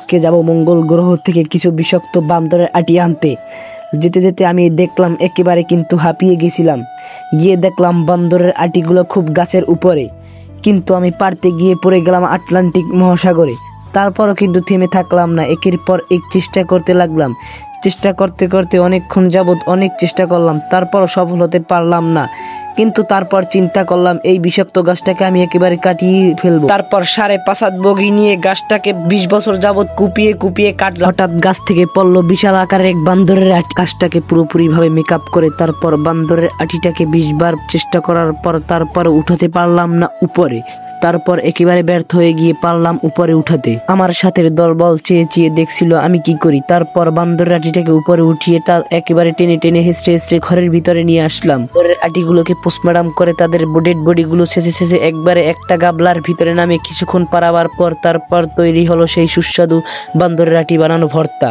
আজকে যাব মঙ্গল গ্রহ থেকে কিছু বিষাক্ত বান্দরের আটি আনতে। যেতে যেতে আমি দেখলাম একেবারে কিন্তু হাঁপিয়ে গেছিলাম। গিয়ে দেখলাম বান্দরের আটিগুলো খুব গাছের উপরে, কিন্তু আমি পারতে গিয়ে পড়ে গেলাম আটলান্টিক মহাসাগরে। তারপরও কিন্তু থেমে থাকলাম না, একের পর এক চেষ্টা করতে লাগলাম। চেষ্টা করতে করতে অনেকক্ষণ যাবৎ অনেক চেষ্টা করলাম, তারপরও সফল হতে পারলাম না। কিন্তু তারপর চিন্তা করলাম এই বিষাক্ত গাছটাকে আমি একেবারে কাটিয়ে ফেলবো। তারপর 5.5 হাত বগি নিয়ে গাছটাকে 20 বছর যাবৎ কুপিয়ে কুপিয়ে কাটলাম। হঠাৎ গাছ থেকে পড়লো বিশাল আকারের এক বান্দরের আটি। গাছটাকে পুরোপুরি ভাবে মেকআপ করে তারপর বান্দরের আটিটাকে 20 বার চেষ্টা করার পর তারপর উঠাতে পারলাম না উপরে। তারপর একেবারে ব্যর্থ হয়ে গিয়ে পারলাম উপরে উঠাতে। আমার সাথে দলবল চেয়ে চেয়ে দেখছিল আমি কি করি। তারপর বান্দরের আটিটাকে উপরে উঠিয়ে তার একেবারে টেনে টেনে হেসড়ে হেসড়ে ঘরের ভিতরে নিয়ে আসলাম। বান্দরের আটিগুলোকে পোস্টমর্টম করে তাদের ডেড বডিগুলো শেষে শেষে একবারে একটা গাবলার ভিতরে নামে কিছুক্ষণ পারাবার পর তারপর তৈরি হলো সেই সুস্বাদু বান্দরের আটি বানানো ভর্তা।